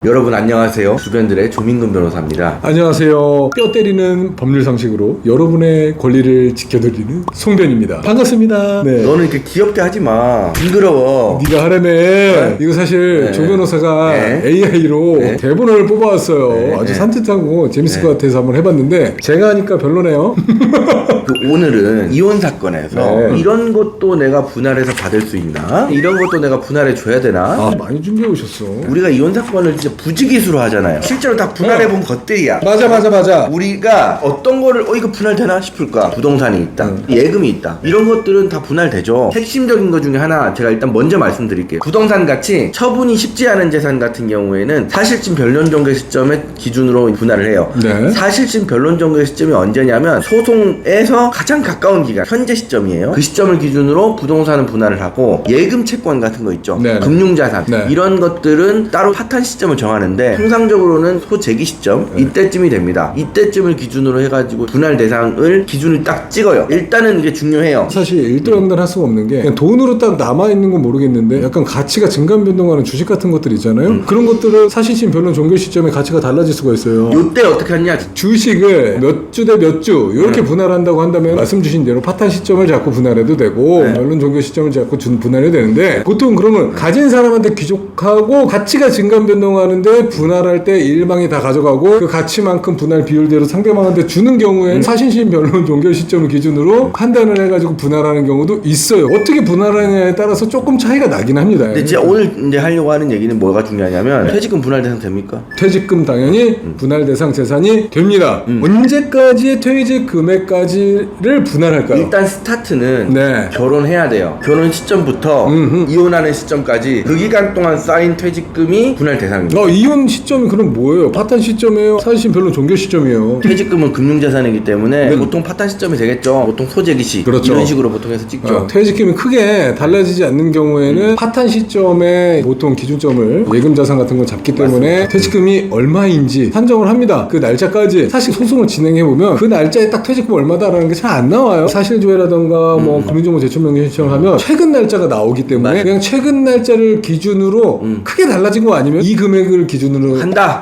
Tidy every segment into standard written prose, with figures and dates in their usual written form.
여러분 안녕하세요. 주변들의 조민근 변호사입니다. 안녕하세요. 뼈 때리는 법률 상식으로 여러분의 권리를 지켜드리는 송변입니다. 반갑습니다. 네. 너는 이렇게 귀엽게 하지 마. 징그러워. 네가 하라며. 네. 이거 사실 네. 조 변호사가 네. AI로 네. 대본을 뽑아왔어요. 네. 아주 네. 산뜻하고 재밌을 네. 것 같아서 한번 해봤는데 제가 하니까 별로네요. 오늘은 이혼 사건에서 네. 이런 것도 내가 분할해서 받을 수 있나? 이런 것도 내가 분할해 줘야 되나? 아, 많이 준비해 오셨어. 우리가 이혼 사건을 진짜 부지기수로 하잖아요. 실제로 다 분할해 본 것들이야. 맞아. 우리가 어떤 거를 이거 분할되나 싶을까? 부동산이 있다, 예금이 있다, 이런 것들은 다 분할되죠. 핵심적인 것 중에 하나 제가 일단 먼저 말씀드릴게요. 부동산 같이 처분이 쉽지 않은 재산 같은 경우에는 사실심 변론 종결 시점에 기준으로 분할을 해요. 네. 사실심 변론 종결 시점이 언제냐면 소송에서 가장 가까운 기간, 현재 시점이에요. 그 시점을 기준으로 부동산은 분할을 하고, 예금 채권 같은 거 있죠. 네. 금융자산, 네. 이런 것들은 따로 파탄 시점을 정하는데 통상적으로는 소재기 시점, 이때쯤이 됩니다. 이때쯤을 기준으로 해가지고 분할 대상을 기준을 딱 찍어요. 일단은 이게 중요해요. 사실 일도양단할 수가 없는 게 그냥 돈으로 딱 남아있는 건 모르겠는데 약간 가치가 증감 변동하는 주식 같은 것들 있잖아요. 그런 것들은 사실심 변론 종결 시점에 가치가 달라질 수가 있어요. 요때 어떻게 하냐? 주식을 몇 주 대 몇 주 이렇게 분할한다고 한다면 말씀 주신 대로 파탄 시점을 잡고 분할해도 되고 변론 종결 시점을 잡고 분할해도 되는데, 보통 그러면 가진 사람한테 귀족하고 가치가 증감 변동하는데 분할할 때 일방이 다 가져가고 그 가치만큼 분할 비율대로 상대방한테 주는 경우에는 사실심 변론 종결 시점을 기준으로 판단을 해가지고 분할하는 경우도 있어요. 어떻게 분할하느냐에 따라서 조금 차이가 나긴 합니다. 근데 제가 오늘 이제 하려고 하는 얘기는 뭐가 중요하냐면, 퇴직금 분할 대상 됩니까? 퇴직금 당연히 분할 대상 재산이 됩니다. 언제까지의 퇴직 금액까지를 분할할까요? 일단 스타트는 네. 결혼해야 돼요. 결혼 시점부터 이혼하는 시점까지 그 기간 동안 쌓인 퇴직금이 분할 대상입니다. 이혼 시점이 그럼 뭐예요? 파탄 시점이에요? 사실심 변론 종결 시점이에요? 퇴직금은 금융자산이기 때문에 보통 파탄 시점이 되겠죠. 보통 소재기시, 그렇죠. 이런 식으로 보통 해서 찍죠. 퇴직금이 크게 달라지지 않는 경우에는 파탄 시점에 보통 기준점을 예금 자산 같은 걸 잡기 때문에 퇴직금이 얼마인지 산정을 합니다. 그 날짜까지. 사실 소송을 진행해보면 그 날짜에 딱 퇴직금 얼마다라는 게 잘 안 나와요. 사실조회라던가 뭐 금융정보 제출명령 신청을 하면 최근 날짜가 나오기 때문에 그냥 최근 날짜를 기준으로 크게 달라진 거 아니면 이 금액을 기준으로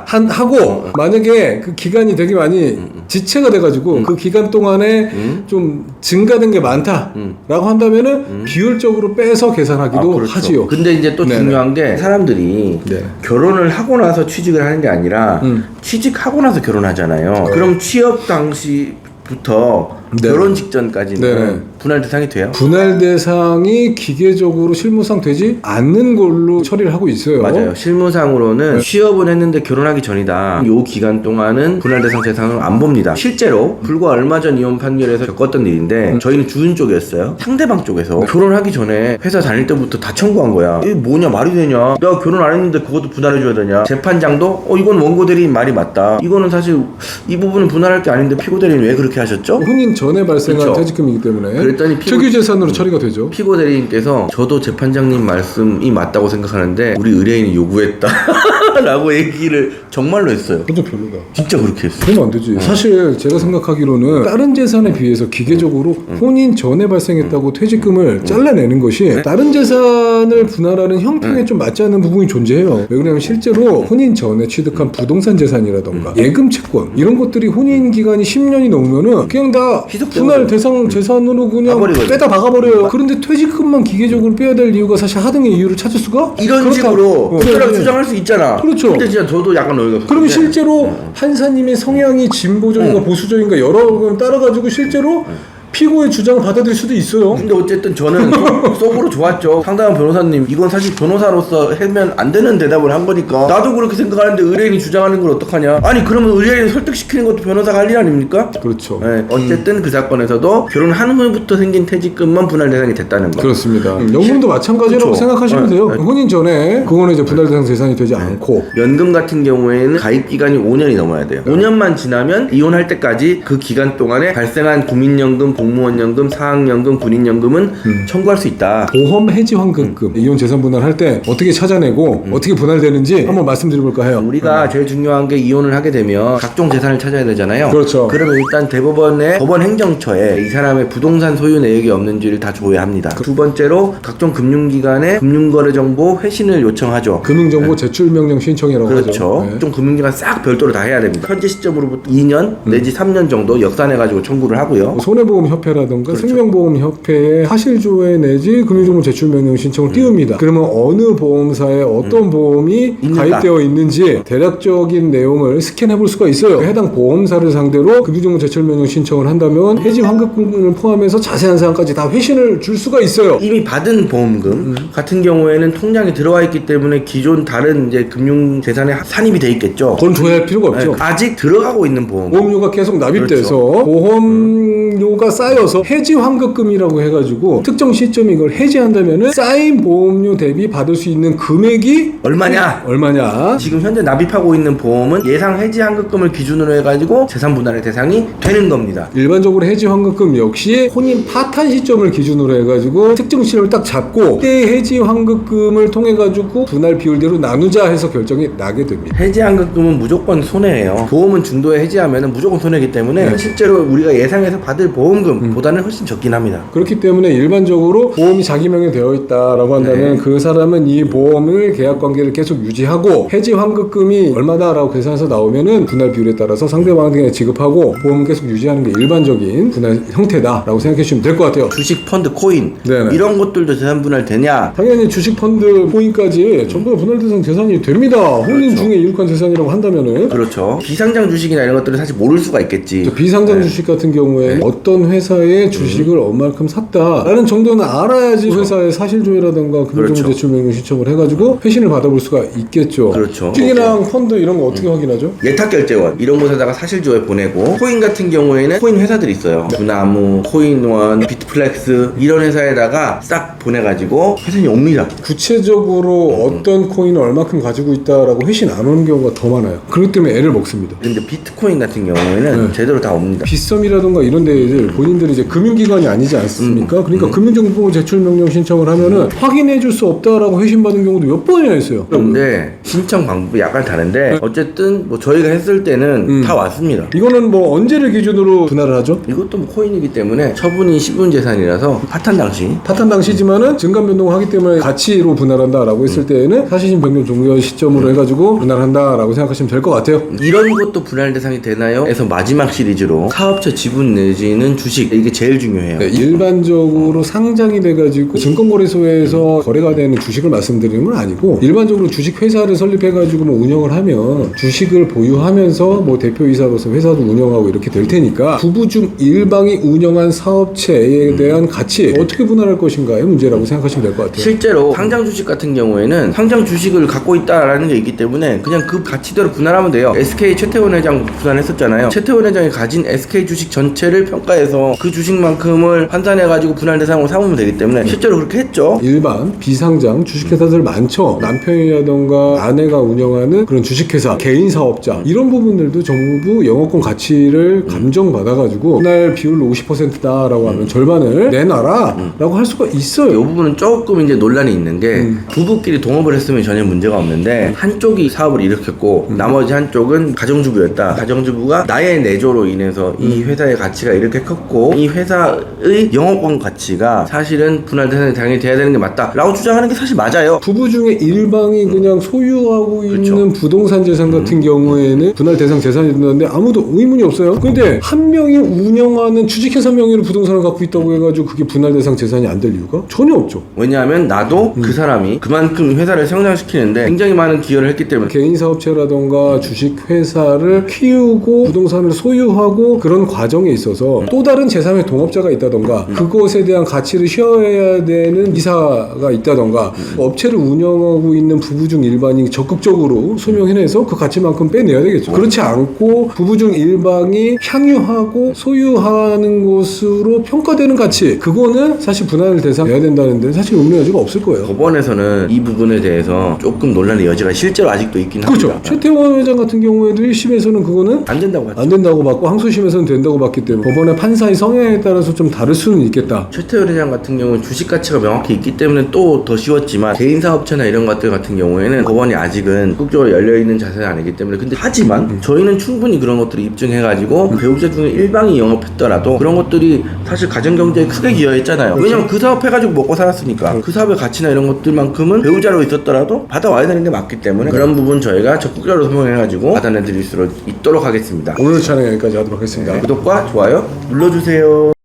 하고 만약에 그 기간이 되게 많이 지체가 돼가지고 그 기간 동안에 좀 증가된 게 많다라고 한다면은 비율적으로 빼서 계산하기도 그렇죠. 하지요. 근데 이제 또 네네. 중요한 게, 사람들이 네. 결혼을 하고 나서 취직을 하는 게 아니라 취직하고 나서 결혼하잖아요. 그럼 취업 당시부터 네. 결혼 직전까지는 네네. 분할 대상이 돼요? 분할 대상이 기계적으로 실무상 되지 않는 걸로 처리를 하고 있어요. 맞아요. 실무상으로는 취업은 했는데 결혼하기 전이다, 요 기간 동안은 분할 대상 재산을 안 봅니다. 실제로 불과 얼마 전 이혼 판결에서 겪었던 일인데, 저희는 주인 쪽이었어요. 상대방 쪽에서 결혼하기 전에 회사 다닐 때부터 다 청구한 거야. 이게 뭐냐, 말이 되냐, 내가 결혼 안 했는데 그것도 분할해줘야 되냐. 재판장도 이건 원고 대리인 말이 맞다, 이거는 사실 이 부분은 분할할 게 아닌데 피고 대리인 왜 그렇게 하셨죠? 혼인 전에 발생한 그렇죠. 퇴직금이기 때문에 그랬더니 특유 재산으로 처리가 되죠. 피고 대리인께서 저도 재판장님 말씀이 맞다고 생각하는데 우리 의뢰인이 요구했다 라고 얘기를 정말로 했어요. 완전 별로다. 진짜 그렇게 했어요. 그러면 안 되지. 사실 제가 생각하기로는 다른 재산에 비해서 기계적으로 혼인 전에 발생했다고 퇴직금을 잘라내는 것이 다른 재산을 분할하는 형평에 좀 맞지 않는 부분이 존재해요. 왜 그러냐면 실제로 혼인 전에 취득한 부동산 재산이라던가 예금 채권 이런 것들이 혼인 기간이 10년이 넘으면은 그냥 다 분할 대상 재산으로 그냥 박아버리거든요. 빼다 박아버려요. 그런데 퇴직금만 기계적으로 빼야 될 이유가 사실 하등의 이유를 찾을 수가 이런 그렇다. 식으로 그렇게 주장할 수 있잖아. 그렇죠. 근데 진짜 저도 약간 어이가 없어요. 그러면 실제로 판사님의 성향이 진보적인가 보수적인가 여러 걸 따라가지고 실제로 피고의 주장을 받아들일 수도 있어요. 근데 어쨌든 저는 속으로 좋았죠. 상담한 변호사님, 이건 사실 변호사로서 하면 안 되는 대답을 한 거니까 나도 그렇게 생각하는데 의뢰인이 주장하는 걸 어떡하냐. 아니 그러면 의뢰인을 설득시키는 것도 변호사가 할 일 아닙니까? 그렇죠. 네, 어쨌든 그 사건에서도 결혼한 후부터 생긴 퇴직금만 분할 대상이 됐다는 거. 그렇습니다. 연금도 마찬가지라고 그렇죠. 생각하시면 돼요. 네. 혼인 전에 그거는 이제 분할 대상 재산이 되지 않고 연금 같은 경우에는 가입 기간이 5년이 넘어야 돼요. 5년만 지나면 이혼할 때까지 그 기간 동안에 발생한 국민연금, 공무원연금, 사학연금, 군인연금은 청구할 수 있다. 보험 해지 환급금 이혼 재산 분할할 때 어떻게 찾아내고 어떻게 분할되는지 한번 말씀드려볼까 해요. 우리가 제일 중요한 게 이혼을 하게 되면 각종 재산을 찾아야 되잖아요. 그렇죠. 그러면 일단 대법원의 법원 행정처에 이 사람의 부동산 소유 내역이 없는지를 다 조회합니다. 두 번째로 각종 금융기관의 금융거래 정보 회신을 요청하죠. 금융정보 제출 명령 신청이라고 그렇죠. 하죠. 네. 좀 금융기관 싹 별도로 다 해야 됩니다. 현재 시점으로부터 2년 내지 3년 정도 역산해가지고 청구를 하고요. 손해보험협회라든가 그렇죠. 생명보험협회에 사실조회 내지 금융정보 제출 명령 신청을 띄웁니다. 그러면 어느 보험사에 어떤 보험이 있는가? 가입되어 있는지 대략적인 내용을 스캔해볼 수가 있어요. 해당 보험사를 상대로 금융정보 제출 명령 신청을 한다면 해지 환급금을 포함해서 자세한 사항까지 다 회신을 줄 수가 있어요. 이미 받은 보험금 같은 경우에는 통장에 들어와 있기 때문에 기존 다른 이제 금융 재산에 산입이 돼 있겠죠. 그건 조회할 필요가 없죠. 네, 아직 들어가고 있는 보험. 보험료가 계속 납입돼서 그렇죠. 보험료가 쌓여서 해지 환급금이라고 해가지고 특정 시점에 이걸 해지한다면은 쌓인 보험료 대비 받을 수 있는 금액이 얼마냐? 지금 현재 납입하고 있는 보험은 예상 해지 환급금을 기준으로 해가지고 재산 분할의 대상이 되는 겁니다. 일반적으로 해지 환급금 역시 혼인 파탄 시점을 기준으로 해가지고 특정 시점을 딱 잡고 그때 해지 환급금을 통해 가지고 분할 비율대로 나누자 해서 결정이 나게 됩니다. 해지 환급금은 무조건 손해예요. 보험은 중도에 해지하면 무조건 손해이기 때문에 실제로 우리가 예상해서 받을 보험금보다는 훨씬 적긴 합니다. 그렇기 때문에 일반적으로 보험이 자기 명에 되어 있다라고 한다면 그 사람은 이 보험을 계약 관계를 계속 유지하고 해지 환급금이 얼마다라고 계산해서 나오면은 분할 비율에 따라서 상대방에게 지급하고 보험을 계속 유지하는 게 일반적인 분할 형태다라고 생각해 주시면 될 것 같아요. 주식, 펀드, 코인 네네. 이런 것들도 재산 분할 되냐? 당연히 주식, 펀드, 코인까지 전부 다 분할 대상 재산이 됩니다. 혼인 중에 이룩한 재산이라고 한다면은. 그렇죠. 비상장 주식이나 이런 것들은 사실 모를 수가 있겠지. 비상장 주식 같은 경우에 어떤 회사의 주식을 얼마큼 샀다라는 정도는 알아야지 회사의 사실조회라든가 금융정보 제출 명령 신청을 해가지고 회신을 받아볼 수가 있겠죠. 그렇죠. 주식이랑 펀드 이런 거 어떻게 확인하죠? 예탁결제원 이런 곳에다가 사실조회 보내고 코인 같은 경우에는 코인 회사들이 있어요. 두나무, 코인원, 비트플렉스 이런 회사에다가 싹 보내가지고 회신이 옵니다. 구체적으로 어떤 코인을 얼마큼 가지고 있다라고 회신 안 오는 경우가 더 많아요. 그렇기 때문에 애를 먹습니다. 근데 비트코인 같은 경우에는 제대로 다 옵니다. 빗썸이라든가 이런 데들 본인들이 이제 금융기관이 아니지 않습니까? 그러니까 금융정보 제출 명령 신청을 하면은 확인해 줄 수 없다라고 회신받은 경우도 몇 번이나 있어요. 근데 신청 방법이 약간 다른데 어쨌든 뭐 저희가 했을 때는 다 왔습니다. 이거는 뭐 언제를 기준으로 분할을 하죠? 이것도 뭐 코인이기 때문에 처분이 10분 재산이라서 파탄 당시 파탄 당시지만은 증감 변동을 하기 때문에 가치로 분할한다라고 했을 때에는 사실심 변경 종료 시점으로 해가지고 분할한다라고 생각하시면 될 것 같아요. 이런 것도 분할 대상이 되나요? 에서 마지막 시리즈로 사업체 지분 내지는 주식 이게 제일 중요해요. 네, 일반적으로 상장이 돼가지고 증권거래소에서 거래가 되는 주식을 말씀드리는 건 아니고 일반적으로 주식회사를 설립해가지고 뭐 운영을 하면 주식을 보유하면서 뭐 대표이사로서 회사도 운영하고 이렇게 될 테니까 부부 중 일방이 운영한 사업체에 대한 가치 어떻게 분할할 것인가의 문제라고 생각하시면 될 것 같아요. 실제로 상장 주식 같은 경우에는 상장 주식을 갖고 있다라는 게 있기 때문에 그냥 그 가치대로 분할하면 돼요. SK 최태원 회장 분할했었잖아요. 최태원 회장이 가진 SK 주식 전체를 평가해서 그 주식만큼을 환산해가지고 분할 대상으로 삼으면 되기 때문에 실제로 그렇게 했죠. 일반 비상장 주식회사들 많죠. 남편이라던가 아내가 운영하는 그런 주식회사, 개인 사업자 이런 부분들도 전부 영업권 가치를 감정받아가지고 분할 비율로 50%다라고 하면 절반을 내놔라라고 할 수가 이 있어요. 부분은 조금 이제 논란이 있는 게 부부끼리 동업을 했으면 전혀 문제가 없는데 한쪽이 사업을 일으켰고 나머지 한쪽은 가정주부였다. 가정주부가 나의 내조로 인해서 이 회사의 가치가 이렇게 컸고 이 회사의 영업권 가치가 사실은 분할 대상이 당연히 돼야 되는 게 맞다라고 주장하는 게 사실 맞아요. 부부 중에 일방이 그냥 소유하고 있는 부동산 재산 같은 경우에는 분할 대상 재산이 된다는데 아무도 의문이 없어요. 근데 한 명이 운영하는 주식회사 명의로 부동산을 갖고 있다고 해가지고 그게 분할 대상 재산이 안 될 이유가 전혀 없죠. 왜냐하면 나도 그 사람이 그만큼 회사를 성장시키는데 굉장히 많은 기여를 했기 때문에 개인 사업체라던가 주식회사를 키우고 부동산을 소유하고 그런 과정에 있어서 또 다른 제3의 동업자가 있다던가 그것에 대한 가치를 쉐어해야 되는 이사가 있다던가 업체를 운영하고 있는 부부 중 일반이 적극적으로 소명해내서 그 가치만큼 빼내야 되겠죠. 그렇지 않고 부부 중 일방이 향유하고 소유하는 것으로 평가되는 가치 그거는 사실 분할 대상 해야 된다는데 사실 음료 여지가 없을 거예요. 법원에서는 이 부분에 대해서 조금 논란의 여지가 실제로 아직도 있긴 그렇죠. 합니다. 최태원 회장 같은 경우에도 1심에서는 그거는 안 된다고 봤죠. 안 된다고 봤고 항소심에서는 된다고 봤기 때문에 법원의 판사의 성향에 따라서 좀 다를 수는 있겠다. 최태원 회장 같은 경우는 주식 가치가 명확히 있기 때문에 또 더 쉬웠지만 개인 사업체나 이런 것들 같은 경우에는 법원이 아직은 적극적으로 열려있는 자세는 아니기 때문에 근데 하지만 저희는 충분히 그런 것들을 입증해가지고 배우자 중에 일방이 영업했더라도 그런 것들이 사실 가정경제에 크게 기여했잖아요. 왜냐면 그 사업 해가지고 먹고 살았으니까 그 사업의 가치나 이런 것들만큼은 배우자로 있었더라도 받아와야 되는 게 맞기 때문에 그런 부분 저희가 적극적으로 설명해가지고 받아내드릴 수 있도록 하겠습니다. 오늘 촬영 여기까지 하도록 하겠습니다. 구독과 좋아요 눌러주세요.